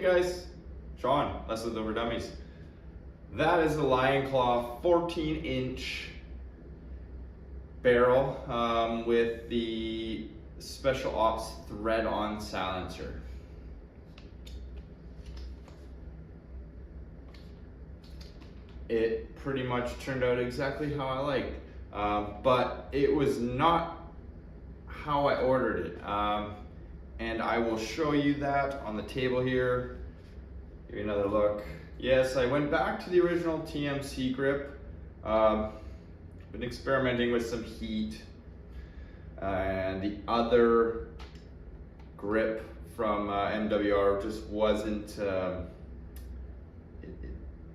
guys, Sean, Lessons Over Dummies. That is the Lion Claw 14-inch barrel with the Special Ops thread-on silencer. It pretty much turned out exactly how I liked, but it was not how I ordered it. And I will show you that on the table here. Give you another look. Yes, I went back to the original TMC grip. Been experimenting with some heat. And the other grip from MWR just wasn't,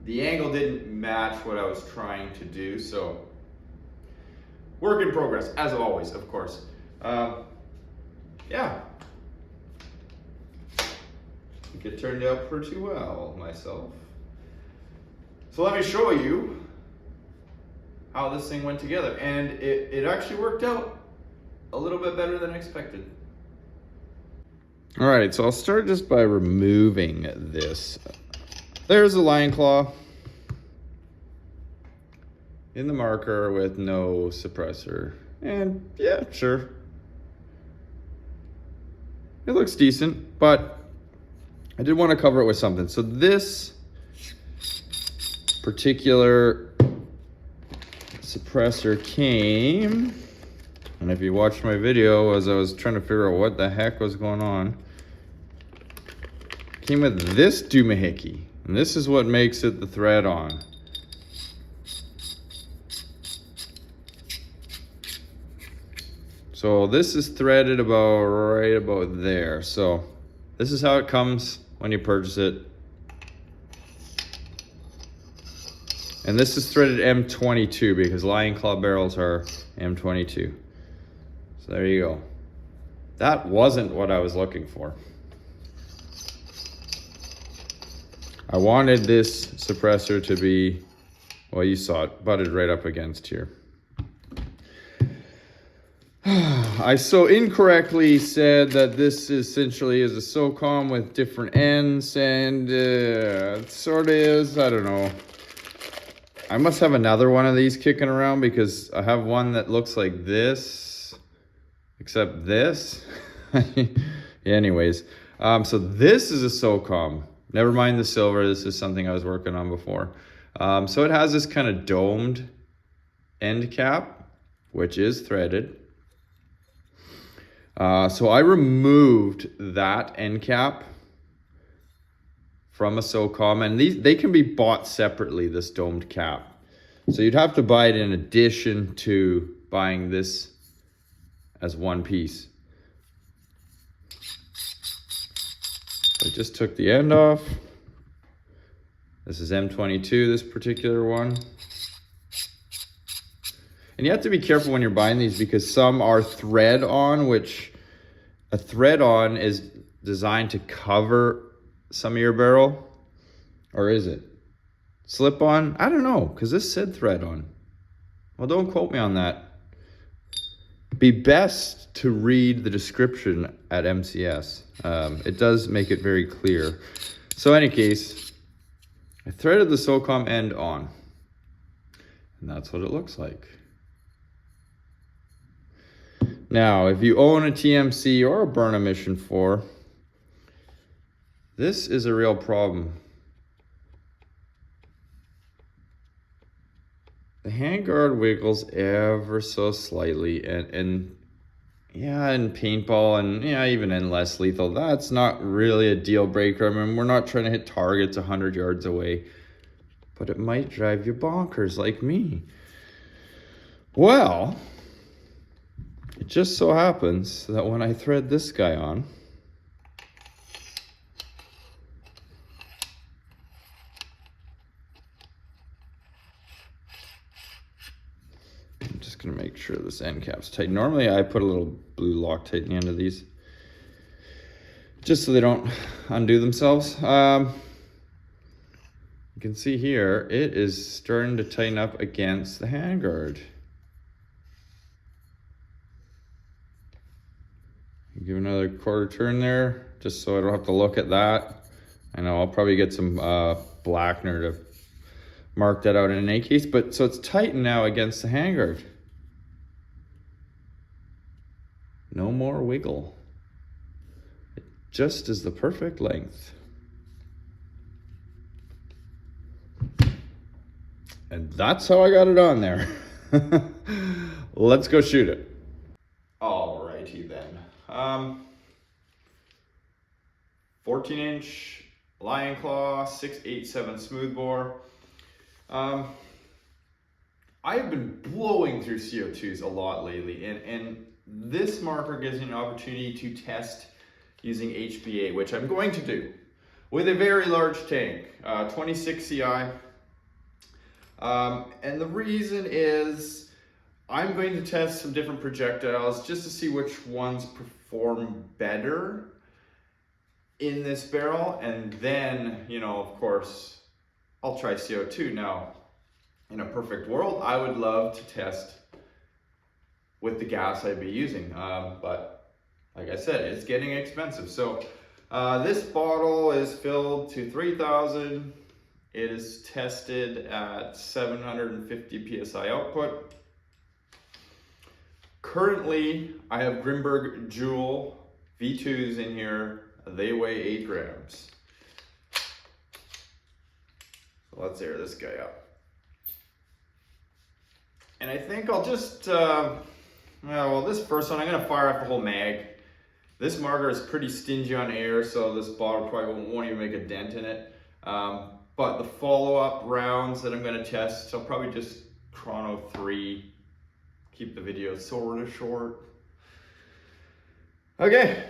the angle didn't match what I was trying to do. So, work in progress, as always, of course. Yeah. I think it turned out pretty well myself. So let me show you how this thing went together. And it actually worked out a little bit better than expected. All right, so I'll start just by removing this. There's a Lion Claw in the marker with no suppressor. And yeah, sure. It looks decent, but I did want to cover it with something. So this particular suppressor came, and if you watched my video as I was trying to figure out what the heck was going on, came with this doohickey, and this is what makes it the thread on. So this is threaded about right about there. So this is how it comes when you purchase it. And this is threaded M22 because Lion Claw barrels are M22. So there you go. That wasn't what I was looking for. I wanted this suppressor to be, well, you saw it, butted right up against here. I so incorrectly said that this essentially is a SOCOM with different ends, and it sort of is. I don't know. I must have another one of these kicking around because I have one that looks like this, except this. Anyways, so this is a SOCOM. Never mind the silver. This is something I was working on before. So it has this kind of domed end cap, which is threaded. So I removed that end cap from a SOCOM, and they can be bought separately, this domed cap. So you'd have to buy it in addition to buying this as one piece. I just took the end off. This is M22, this particular one. And you have to be careful when you're buying these because some are thread on, which a thread on is designed to cover some of your barrel. Or is it? Slip on? I don't know, because this said thread on. Well, don't quote me on that. Be best to read the description at MCS. It does make it very clear. So in any case, I threaded the SOCOM end on. And that's what it looks like. Now, if you own a TMC or a burn emission 4, this is a real problem. The handguard wiggles ever so slightly, and yeah, in paintball and yeah, even in less lethal, that's not really a deal breaker. I mean, we're not trying to hit targets 100 yards away, but it might drive you bonkers like me. Well, it just so happens that when I thread this guy on, I'm just gonna make sure this end cap's tight. Normally I put a little blue Loctite in the end of these, just so they don't undo themselves. You can see here, it is starting to tighten up against the handguard. Give another quarter turn there, just so I don't have to look at that. I know I'll probably get some Blackner to mark that out in any case, but so it's tightened now against the handguard. No more wiggle. It just is the perfect length. And that's how I got it on there. Let's go shoot it. Alrighty then. 14-inch Lion Claw 687 smoothbore. I've been blowing through CO2s a lot lately, and this marker gives me an opportunity to test using HBA, which I'm going to do with a very large tank, 26 CI. And the reason is I'm going to test some different projectiles just to see which ones perform better in this barrel, and then, you know, of course, I'll try CO2. Now, in a perfect world, I would love to test with the gas I'd be using, but like I said, it's getting expensive. So this bottle is filled to 3,000. It is tested at 750 PSI output. Currently, I have Grimberg Jewel V2s in here. They weigh 8 grams. So let's air this guy up. And I think I'll just, well, this first one, I'm gonna fire up the whole mag. This marker is pretty stingy on air, so this bottle probably won't even make a dent in it. But the follow-up rounds that I'm gonna test, I'll probably just Chrono 3, keep the video sort of short. Okay.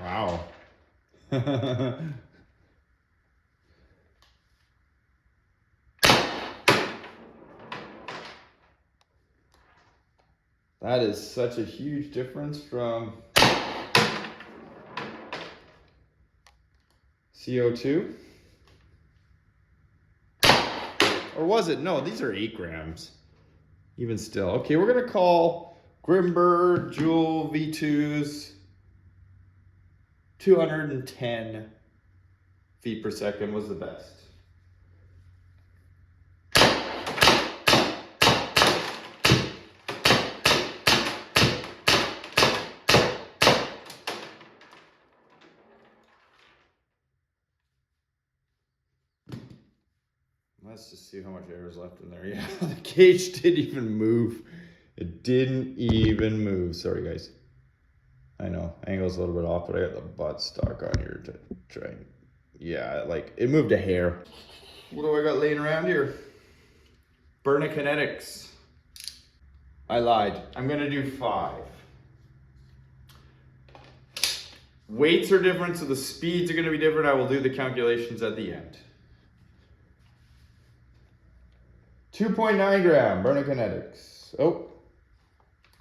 Wow. That is such a huge difference from CO2. Or was it? No, these are 8 grams. Even still. Okay, we're gonna call Grimberg Jewel V2s 210 feet per second was the best. Let's just see how much air is left in there. Yeah, the gauge didn't even move. It didn't even move. Sorry, guys. I know, angle's a little bit off, but I got the butt stock on here to try and, yeah, like, it moved a hair. What do I got laying around here? Burna Kinetics. I lied. I'm gonna do 5. Weights are different, so the speeds are gonna be different. I will do the calculations at the end. 2.9 gram, Burna Kinetics. Oh,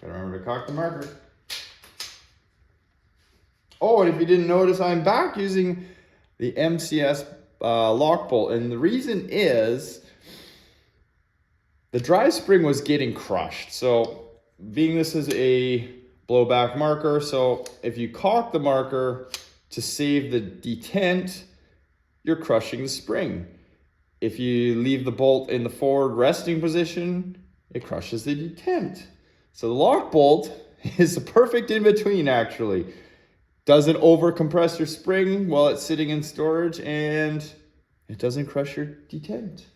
gotta remember to cock the marker. Oh, and if you didn't notice, I'm back using the MCS lock bolt. And the reason is the drive spring was getting crushed. So being this is a blowback marker, so if you cock the marker to save the detent, you're crushing the spring. If you leave the bolt in the forward resting position, it crushes the detent. So the lock bolt is the perfect in between, actually. Doesn't over compress your spring while it's sitting in storage, and it doesn't crush your detent.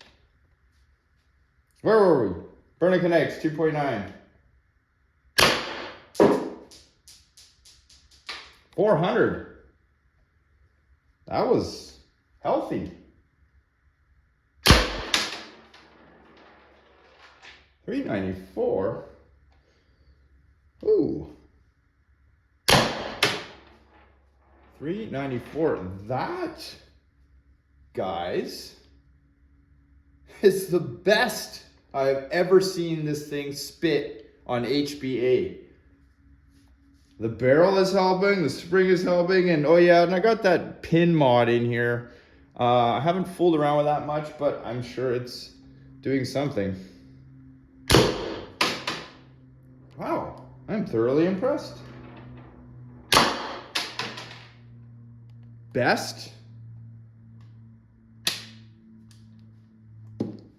Where were we? Burna Kinetics 2.9. 400. That was healthy. 394. Ooh. 394. That, guys, is the best I've ever seen this thing spit on HBA. The barrel is helping, the spring is helping, and oh yeah, and I got that pin mod in here. I haven't fooled around with that much, but I'm sure it's doing something. Wow, I'm thoroughly impressed. Best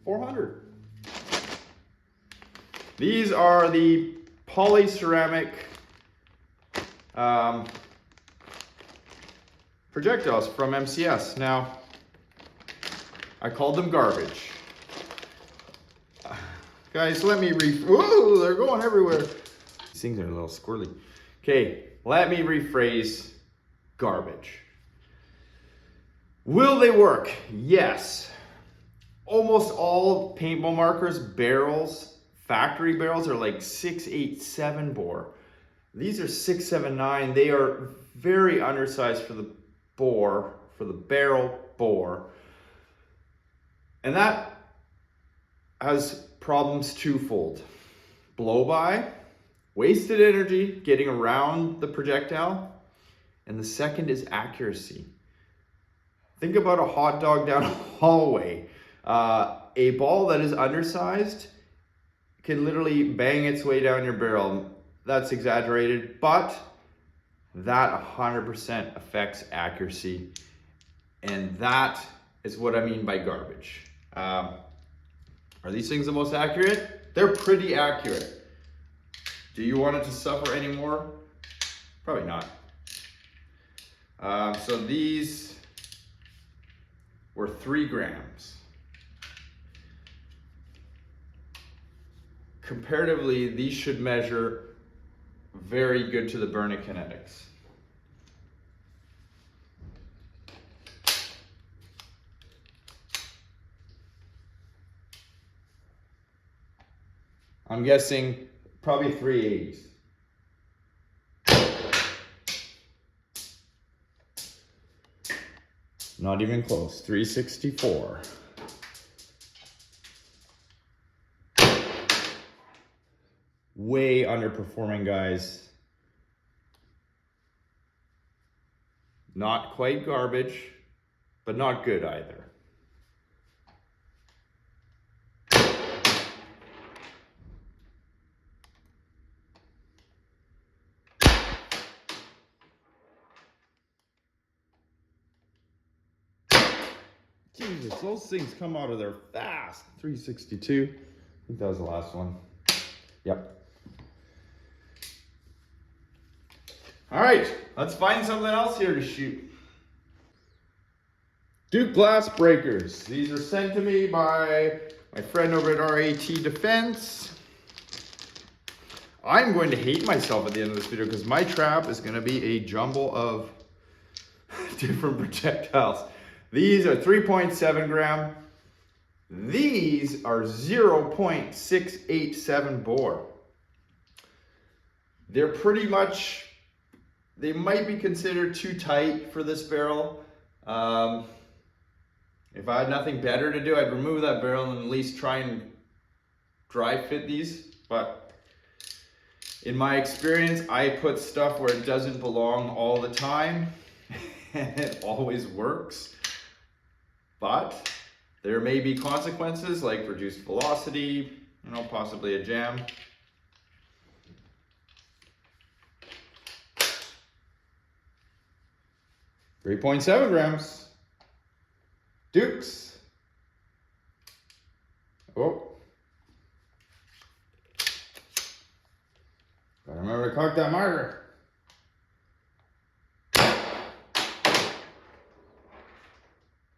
400. These are the polyceramic projectiles from MCS. Now, I called them garbage. Guys, let me whoa, they're going everywhere. These things are a little squirrely. Okay, let me rephrase garbage. Will they work? Yes. Almost all paintball markers, barrels, factory barrels are like 687 bore. These are 679. They are very undersized for the bore, for the barrel bore. And that has problems twofold. Blow by, wasted energy getting around the projectile, and the second is accuracy. Think about a hot dog down a hallway. A ball that is undersized can literally bang its way down your barrel. That's exaggerated, but that 100% affects accuracy. And that is what I mean by garbage. Are these things the most accurate? They're pretty accurate. Do you want it to suffer anymore? Probably not. So these were 3 grams. Comparatively, these should measure very good to the burning kinetics. I'm guessing probably 380s. Not even close, 364. Way underperforming, guys. Not quite garbage, but not good either. Jesus, those things come out of there fast. 362. I think that was the last one. Yep. All right, let's find something else here to shoot. Duke glass breakers. These are sent to me by my friend over at RAT Defense. I'm going to hate myself at the end of this video because my trap is going to be a jumble of different projectiles. These are 3.7 gram. These are 0.687 bore. They're pretty much, they might be considered too tight for this barrel. If I had nothing better to do, I'd remove that barrel and at least try and dry fit these. But in my experience, I put stuff where it doesn't belong all the time and it always works. But there may be consequences like reduced velocity, you know, possibly a jam. .7 grams. Dukes. Oh. Gotta remember to cock that marker.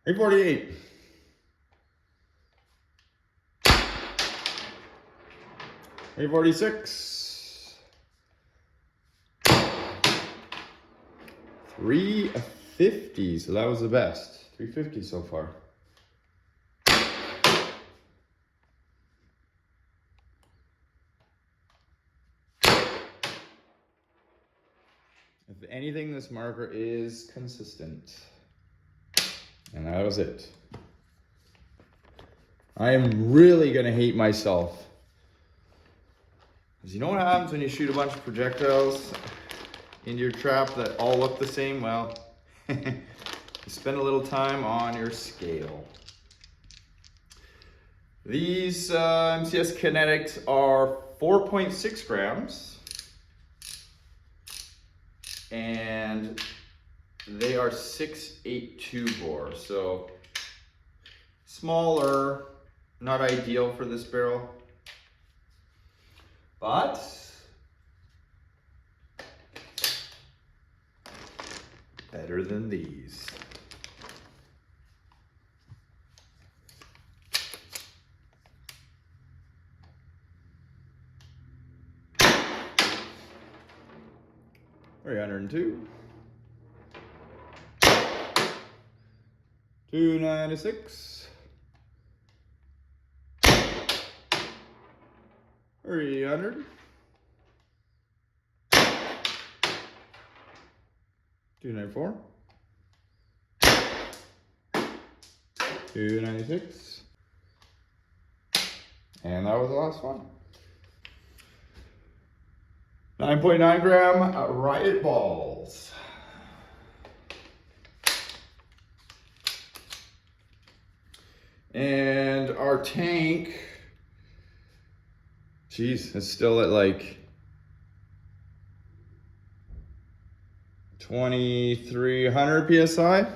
.48. .46. 350, so that was the best. 350 so far. If anything, this marker is consistent. And that was it. I am really gonna hate myself. Because you know what happens when you shoot a bunch of projectiles into your trap that all look the same? Well, you spend a little time on your scale. These MCS kinetics are 4.6 grams. And they are 682 bore, so smaller, not ideal for this barrel, but better than these. $302, $296, $300, $294, $296, and that was the last one. 9.9 gram Riot balls. And our tank, geez, it's still at like 2,300 PSI.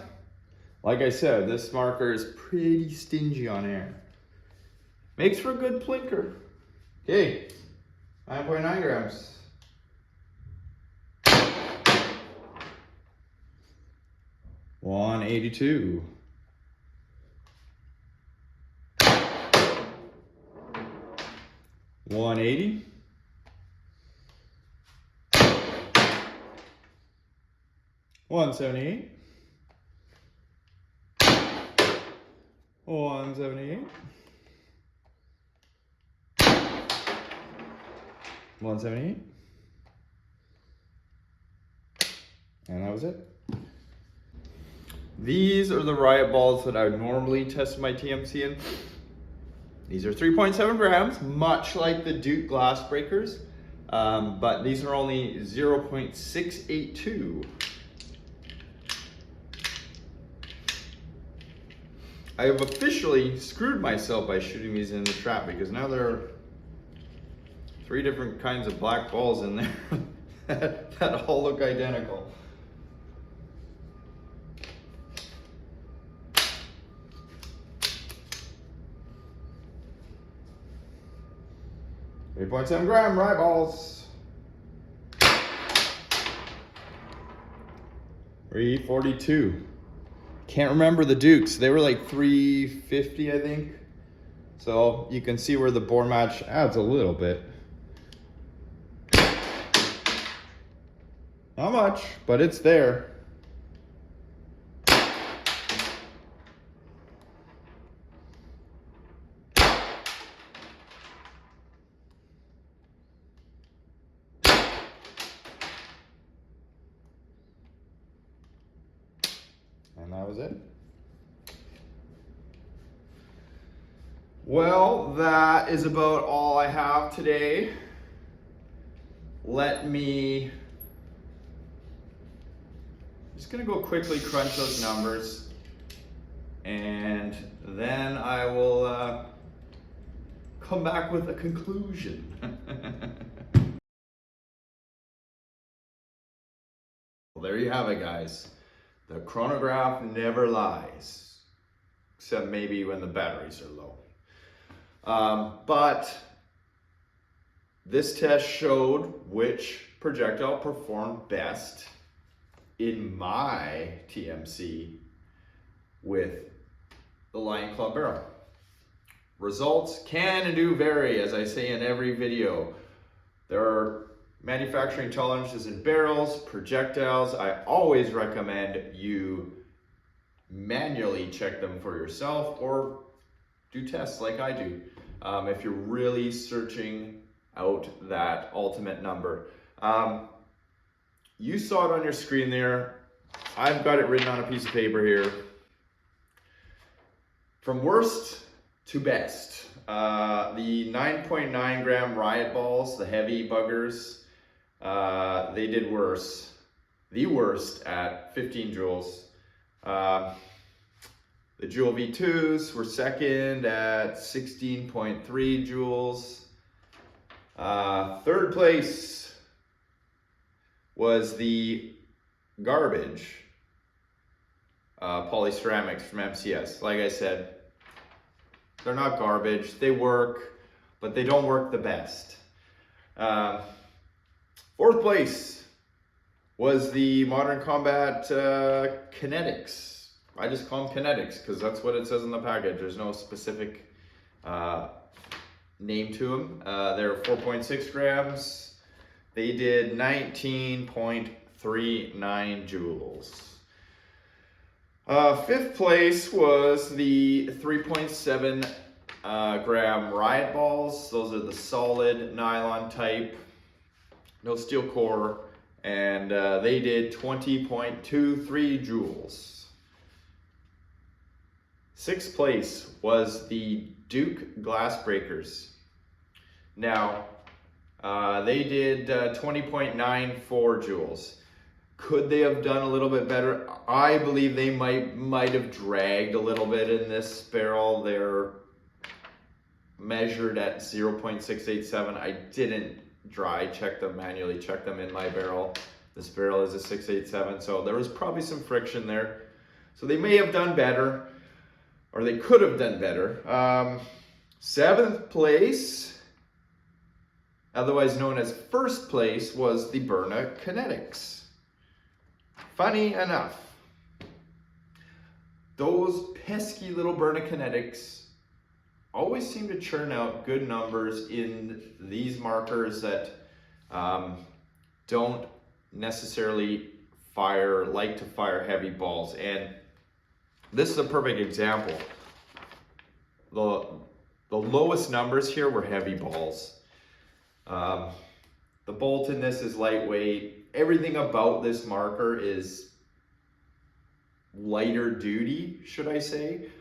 Like I said, this marker is pretty stingy on air. Makes for a good plinker. Okay, 9.9 grams. $182. $180. $178. $178. $178. And that was it. These are the Riot balls that I would normally test my TMC in. These are 3.7 grams, much like the Duke glass breakers, but these are only 0.682. I have officially screwed myself by shooting these in the trap, because now there are 3 different kinds of black balls in there that all look identical. .7 gram Riot balls. 342. Can't remember the Dukes. They were like 350, I think. So you can see where the bore match adds a little bit. Not much, but it's there. And that was it. Well, that is about all I have today. Just gonna go quickly crunch those numbers, and then I will come back with a conclusion. Well, there you have it, guys. The chronograph never lies, except maybe when the batteries are low. But this test showed which projectile performed best in my TMC with the Lion Club barrel. Results can and do vary, as I say in every video. There are manufacturing tolerances in barrels, projectiles. I always recommend you manually check them for yourself, or do tests like I do, if you're really searching out that ultimate number. You saw it on your screen there. I've got it written on a piece of paper here. From worst to best, the 9.9 gram Riot balls, the heavy buggers, they did worse. The worst at 15 joules. The Joule V2s were second at 16.3 joules. Third place was the garbage polyceramics from MCS. Like I said, they're not garbage. They work, but they don't work the best. Fourth place was the Modern Combat Kinetics. I just call them Kinetics because that's what it says in the package. There's no specific name to them. They're 4.6 grams. They did 19.39 joules. Fifth place was the 3.7 gram riot balls. Those are the solid nylon type, no steel core, and they did 20.23 joules. Sixth place was the Duke glass breakers. Now, they did 20.94 joules. Could they have done a little bit better? I believe they might have dragged a little bit in this barrel. They're measured at 0.687. I didn't dry check them, manually check them in my barrel. This barrel is a 687, so there was probably some friction there. So they may have done better, or they could have done better. Seventh place, otherwise known as first place, was the Berna Kinetics. Funny enough, those pesky little Berna Kinetics always seem to churn out good numbers in these markers that don't necessarily like to fire heavy balls. And this is a perfect example. The lowest numbers here were heavy balls. The bolt in this is lightweight. Everything about this marker is lighter duty, should I say.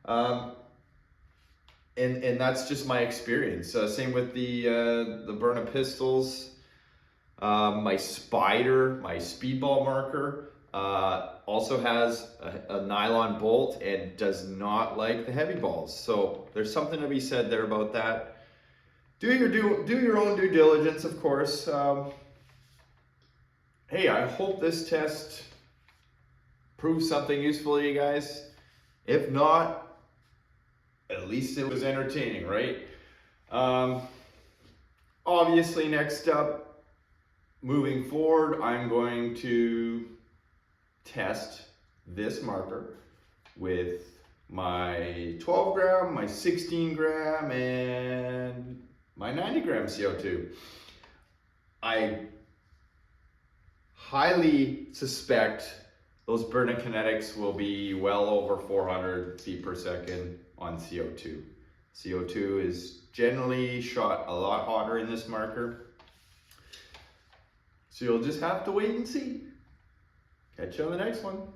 And that's just my experience. Same with the Berna pistols. My Spider, my speedball marker, also has a nylon bolt and does not like the heavy balls. So there's something to be said there about that. Do your own due diligence, of course. Hey, I hope this test proves something useful to you guys. If not, at least it was entertaining, right? Obviously, next up, moving forward, I'm going to test this marker with my 12 gram, my 16 gram, and my 90 gram CO2. I highly suspect those Berna Kinetics will be well over 400 feet per second on CO2. CO2 is generally shot a lot hotter in this marker. So you'll just have to wait and see. Catch you on the next one.